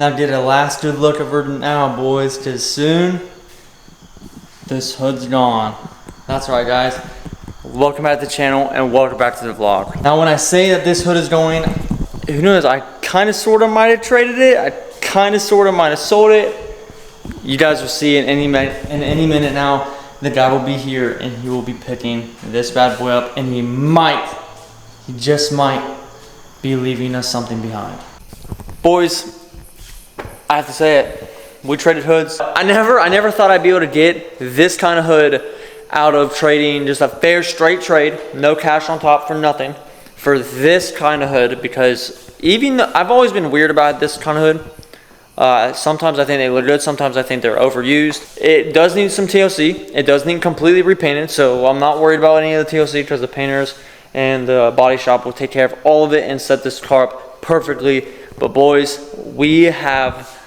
Now get a last good look of her now, boys, because soon this hood's gone. That's right, guys. Welcome back to the channel and welcome back to the vlog. Now when I say that this hood is going, who knows, I kind of sort of might have traded it. I kind of sort of might have sold it. You guys will see in any minute now. The guy will be here and he will be picking this bad boy up, and he just might be leaving us something behind. Boys, I have to say it, we traded hoods. I never thought I'd be able to get this kind of hood out of trading just a fair straight trade, no cash on top for nothing, for this kind of hood, because even though I've always been weird about this kind of hood. Sometimes I think they look good, sometimes I think they're overused. It does need some TLC, it does need completely repainted, so I'm not worried about any of the TLC because the painters and the body shop will take care of all of it and set this car up perfectly. But boys, we have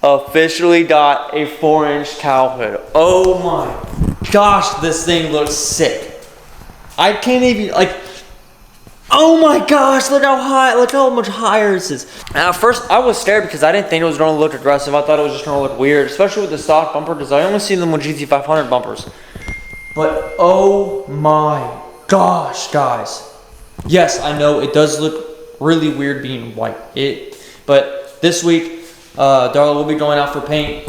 officially got a 4-inch cowl hood. Oh my gosh, this thing looks sick. I can't even, like, oh my gosh, look how high, look how much higher this is. And at first I was scared because I didn't think it was going to look aggressive. I thought it was just going to look weird, especially with the stock bumper, because I only see them with GT500 bumpers. But oh my gosh, guys. Yes, I know it does look really weird being white. But this week, Darla will be going out for paint,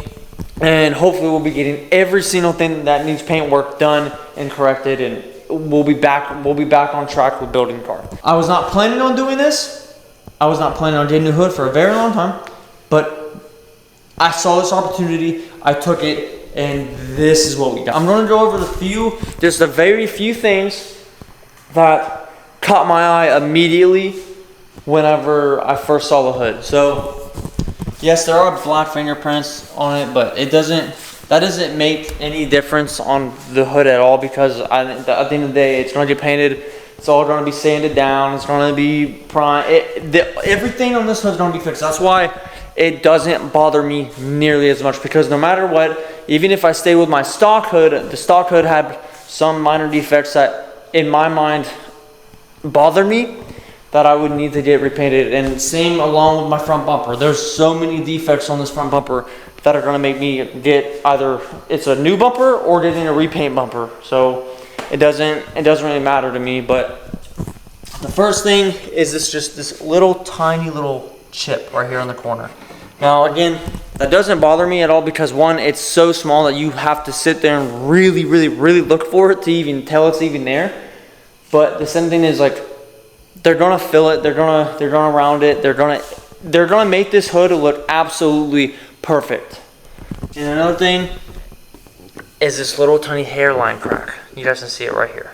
and hopefully we'll be getting every single thing that needs paint work done and corrected, and we'll be back on track with building the car. I was not planning on doing this. I was not planning on getting a hood for a very long time, but I saw this opportunity, I took it, and this is what we got. I'm going to go over just a very few things that caught my eye immediately whenever I first saw the hood. So yes, there are black fingerprints on it, but that doesn't make any difference on the hood at all, because at the end of the day, it's going to get painted. It's all going to be sanded down. It's going to be primed. Everything on this hood is going to be fixed. That's why it doesn't bother me nearly as much, because no matter what, even if I stay with my stock hood, the stock hood had some minor defects that, in my mind, bother me, that I would need to get repainted. And same along with my front bumper. There's so many defects on this front bumper that are going to make me get either it's a new bumper or getting a repaint bumper. So it doesn't really matter to me. But the first thing is this little tiny little chip right here on the corner. Now again, that doesn't bother me at all, because one, it's so small that you have to sit there and really look for it to even tell it's even there. But the same thing is, like, they're gonna fill it, they're gonna round it, they're gonna make this hood look absolutely perfect. And another thing is this little tiny hairline crack. You guys can see it right here.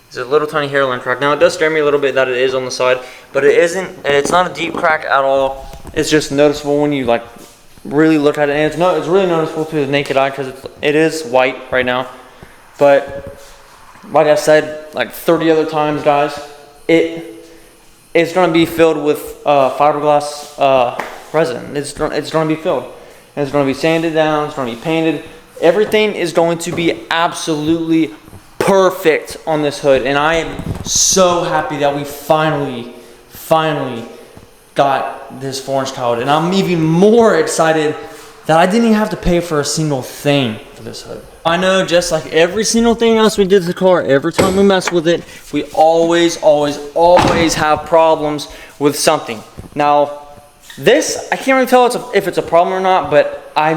It's a little tiny hairline crack. Now it does scare me a little bit that it is on the side, but it's not a deep crack at all. It's just noticeable when you like really look at it, and it's really noticeable to the naked eye, because it is white right now. But like I said like 30 other times, guys, it's going to be filled with fiberglass resin. It's going to be filled. And it's going to be sanded down. It's going to be painted. Everything is going to be absolutely perfect on this hood. And I am so happy that we finally got this 4-inch cowl hood. And I'm even more excited that I didn't even have to pay for a single thing for this hood. I know, just like every single thing else we did to the car, every time we mess with it, we always have problems with something. Now, this, I can't really tell if it's a problem or not, but I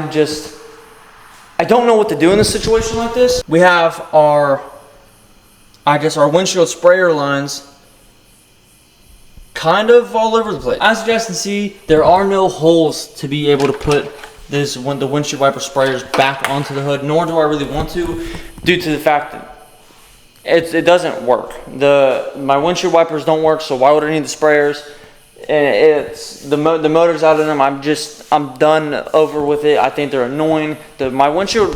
don't know what to do in a situation like this. We have our windshield sprayer lines kind of all over the place. As you guys can see, there are no holes to be able to put the windshield wiper sprayers back onto the hood, nor do I really want to, due to the fact that it doesn't work. My windshield wipers don't work, so why would I need the sprayers? And the motor's out of them. I'm done over with it. I think they're annoying. My windshield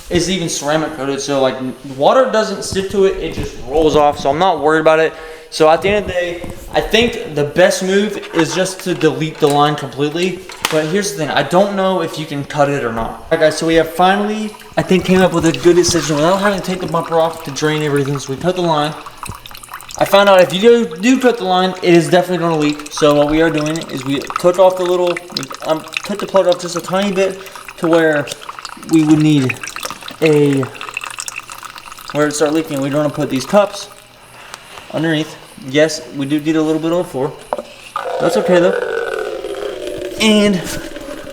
is even ceramic coated, so like water doesn't stick to it, it just rolls off, so I'm not worried about it. So at the end of the day, I think the best move is just to delete the line completely. But here's the thing, I don't know if you can cut it or not. Alright guys, so we have finally, I think, came up with a good decision without having to take the bumper off to drain everything. So we cut the line, I found out if you do cut the line, it is definitely going to leak. So what we are doing is we took off the little, took the plug off just a tiny bit to where we would need where it start leaking. We're going to put these cups underneath. Yes, we do need a little bit on the floor. That's okay though. And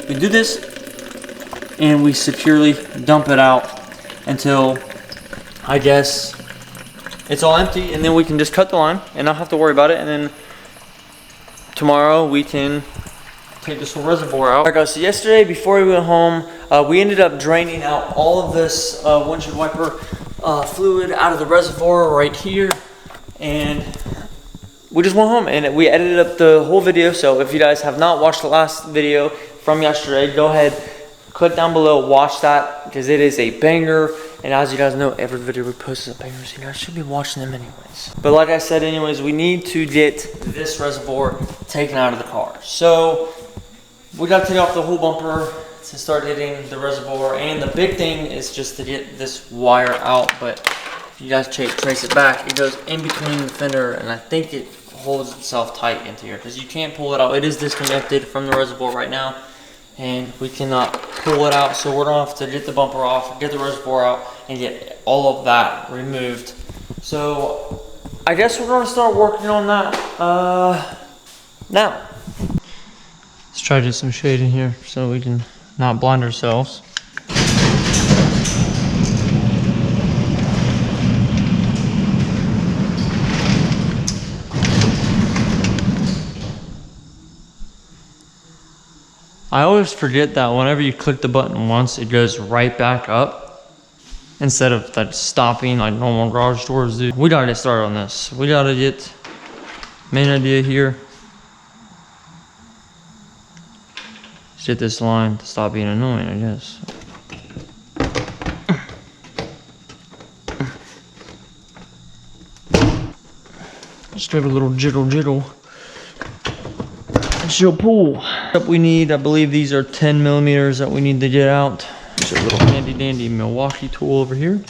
we do this, and we securely dump it out until, I guess, it's all empty, and then we can just cut the line and not have to worry about it. And then tomorrow we can take this whole reservoir out. Alright guys, so yesterday before we went home, we ended up draining out all of this windshield wiper fluid out of the reservoir right here, and we just went home and we edited up the whole video. So if you guys have not watched the last video from yesterday, go ahead, click down below, watch that, because it is a banger. And as you guys know, every video we post is a banger, so you guys should be watching them anyways. But like I said anyways, we need to get this reservoir taken out of the car. So we got to take off the whole bumper to start hitting the reservoir. And the big thing is just to get this wire out. But if you guys trace it back, it goes in between the fender, and I think it holds itself tight into here because you can't pull it out. It is disconnected from the reservoir right now, and we cannot pull it out. So we're gonna have to get the bumper off, get the reservoir out, and get all of that removed. So I guess we're gonna start working on that now. Let's try to get some shade in here so we can not blind ourselves. I always forget that whenever you click the button once, it goes right back up instead of like stopping like normal garage doors do. We gotta get started on this. We gotta get, main idea here, is get this line to stop being annoying, I guess. Just give it a little jiggle. She'll pull. We need, I believe these are 10 millimeters that we need to get out. There's a little handy dandy Milwaukee tool over here.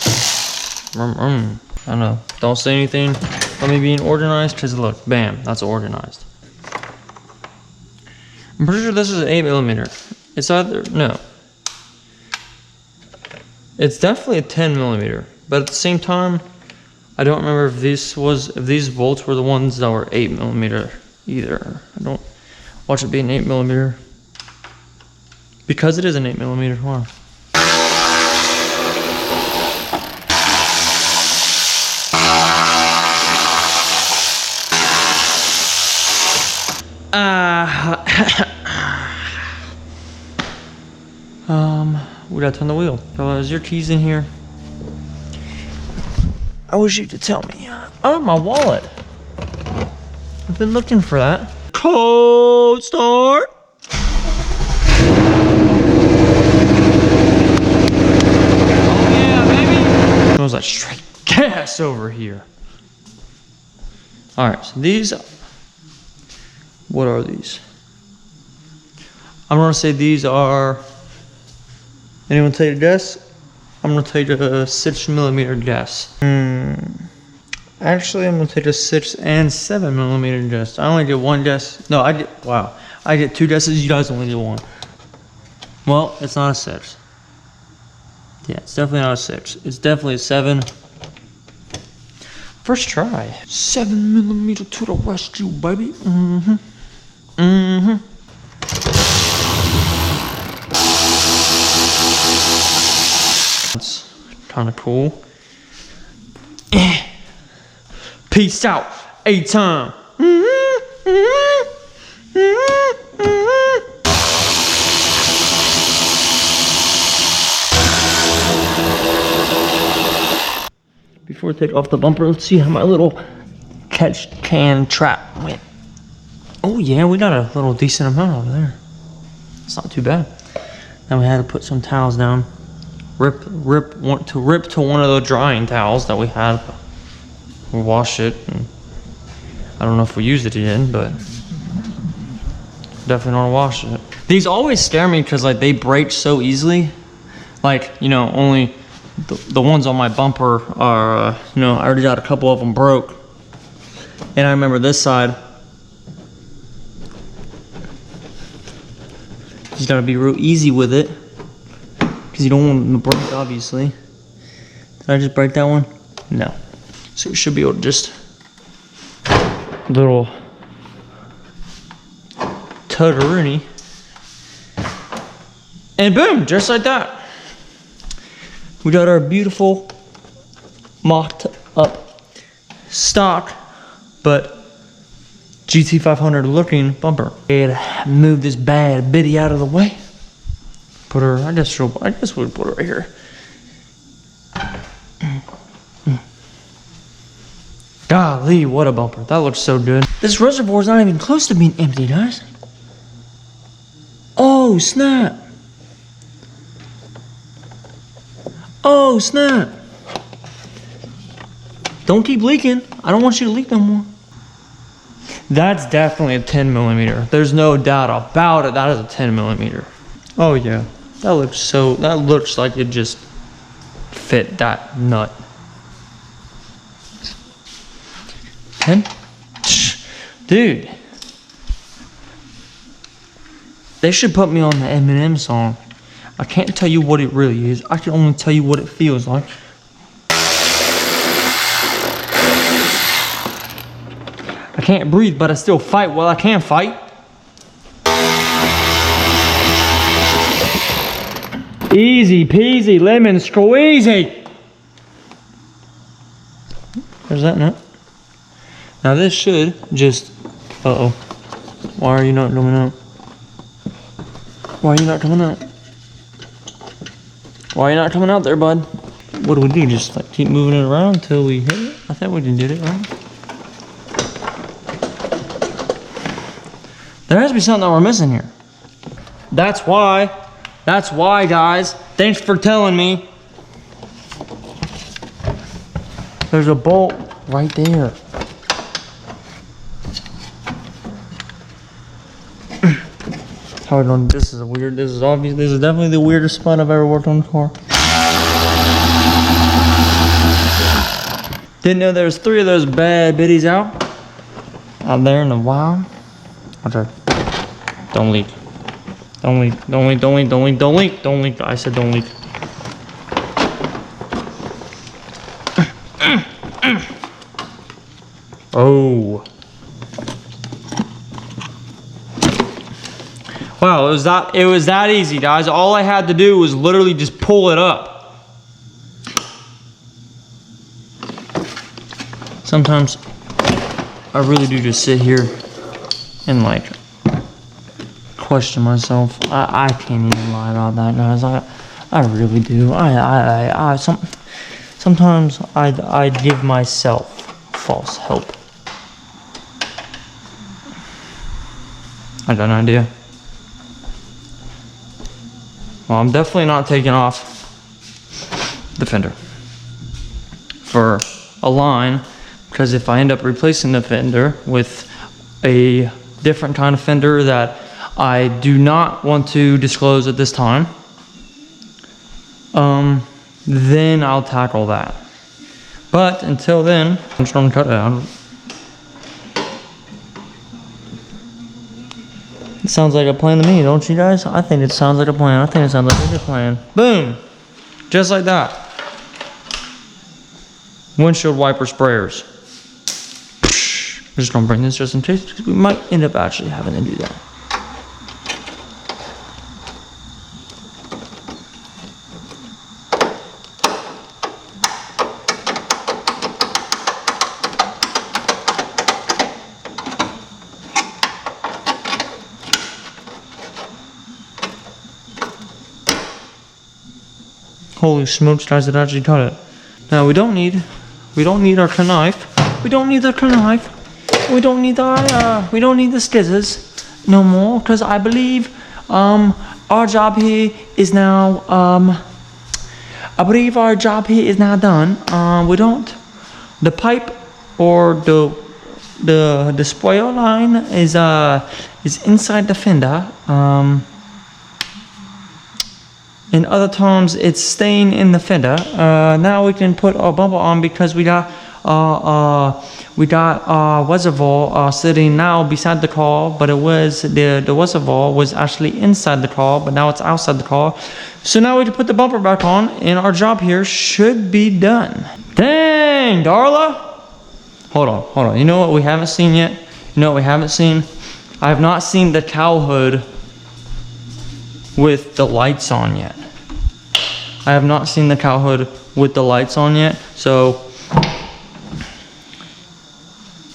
I don't know, don't say anything about me being organized, because look, bam, that's organized. I'm pretty sure this is an 8 millimeter. It's either, no. It's definitely a 10 millimeter, but at the same time, I don't remember if these bolts were the ones that were 8 millimeter either. I don't watch it be an 8 millimeter. Because it is an 8 millimeter. Wow. We gotta turn the wheel. So is your keys in here? I wish you could tell me. Oh, my wallet. I've been looking for that. Cold start. Oh yeah, baby. Smells like straight gas over here. All right, so these. What are these? I'm gonna say these are. Anyone take a guess? I'm gonna take a 6 millimeter guess. Actually, I'm gonna take a 6 and 7 millimeter guess. I only get one guess. No, I get two guesses. You guys only get one. Well, it's not a 6. Yeah, it's definitely not a 6. It's definitely a 7. First try. 7 millimeter to the rescue, baby. That's kind of cool. Peace out. A-time. Before we take off the bumper, let's see how my little catch can trap went. Oh yeah, we got a little decent amount over there. It's not too bad. Then we had to put some towels down. Rip to one of the drying towels that we had. We washed it, and I don't know if we used it again, but definitely don't wash it. These always scare me because like they break so easily. Like, you know, only the ones on my bumper are, you know, I already got a couple of them broke. And I remember this side, you just gotta be real easy with it, because you don't want them to break, obviously. Did I just break that one? No. So you should be able to just little tutterini, and boom, just like that. We got our beautiful mocked up stock, but GT500 looking bumper. And move this bad bitty out of the way. Put her, I guess we'll put her right here. Golly, what a bumper. That looks so good. This reservoir's not even close to being empty, guys. Oh, snap. Oh, snap. Don't keep leaking. I don't want you to leak no more. That's definitely a 10 millimeter. There's no doubt about it. That is a 10 millimeter. Oh yeah. That looks like it just fit that nut. 10? Dude. They should put me on the Eminem song. I can't tell you what it really is. I can only tell you what it feels like. I can't breathe, but I still fight while I can fight. Easy peasy lemon squeezy. There's that nut. Now this should just, uh-oh. Why are you not coming out? Why are you not coming out? Why are you not coming out there, bud? What do we do? Just like keep moving it around until we hit it? I think we did it, right? There has to be something that we're missing here. That's why, guys. Thanks for telling me. There's a bolt right there. This is weird. This is obvious. This is definitely the weirdest spot I've ever worked on the car. Didn't know there was 3 of those bad bitties out there in the wild. Okay. Don't leak. Don't leak. Don't leak. Don't leak. Don't leak. Don't leak. Don't leak. I said don't leak. Oh. Wow, it was that easy, guys. All I had to do was literally just pull it up. Sometimes I really do just sit here and like question myself. I can't even lie about that, guys. I really do. Sometimes I give myself false hope. I got an idea. Well, I'm definitely not taking off the fender for a line, because if I end up replacing the fender with a different kind of fender that I do not want to disclose at this time, then I'll tackle that. But until then, I'm just gonna cut it out. It sounds like a plan to me, don't you guys? I think it sounds like a plan. I think it sounds like a good plan. Boom! Just like that. Windshield wiper sprayers. I'm just gonna bring this just in case, because we might end up actually having to do that. Holy smokes, guys, it actually cut it. Now we don't need our knife. We don't need the knife. We don't need the scissors no more, because I believe our job here is now done. We don't, the pipe or the spoiler line is inside the fender. In other times, it's staying in the fender. Now we can put our bumper on because we got reservoir sitting now beside the car, but it was the reservoir was actually inside the car, but now it's outside the car. So now we can put the bumper back on, and our job here should be done. Dang, Darla! Hold on. You know what we haven't seen yet? I have not seen the cowl hood with the lights on yet. So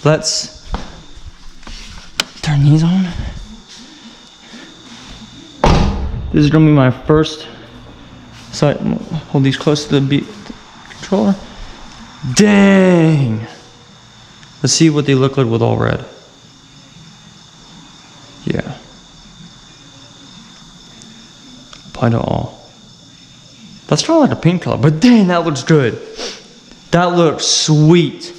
let's turn these on. This is gonna be my first. So hold these close to the controller. Dang! Let's see what they look like with all red. Yeah. Apply to all. That's kind of like a pink color, but dang, that looks good. That looks sweet.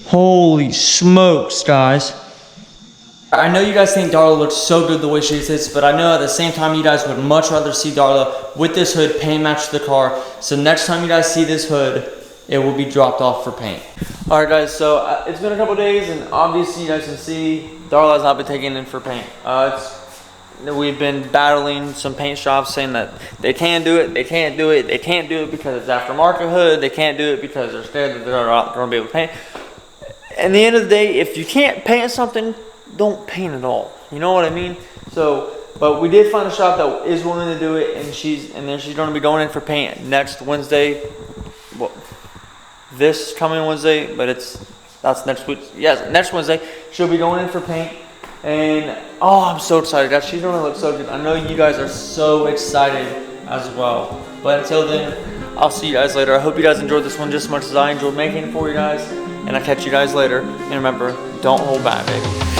Holy smokes, guys. I know you guys think Darla looks so good the way she sits, but I know at the same time you guys would much rather see Darla with this hood paint match the car. So next time you guys see this hood, it will be dropped off for paint. Alright guys, so it's been a couple days, and obviously you guys can see Darla has not been taken in for paint. We've been battling some paint shops saying that they can't do it because it's aftermarket hood, they can't do it because they're scared that they're not going to be able to paint. At the end of the day, if you can't paint something, don't paint at all. You know what I mean? So, but we did find a shop that is willing to do it, and she's going to be going in for paint next Wednesday. Well, this coming Wednesday, but that's next week. Yes, next Wednesday she'll be going in for paint. And oh, I'm so excited, guys. She's gonna look so good. I know you guys are so excited as well. But until then, I'll see you guys later. I hope you guys enjoyed this one just as much as I enjoyed making it for you guys. And I'll catch you guys later. And remember, don't hold back, baby.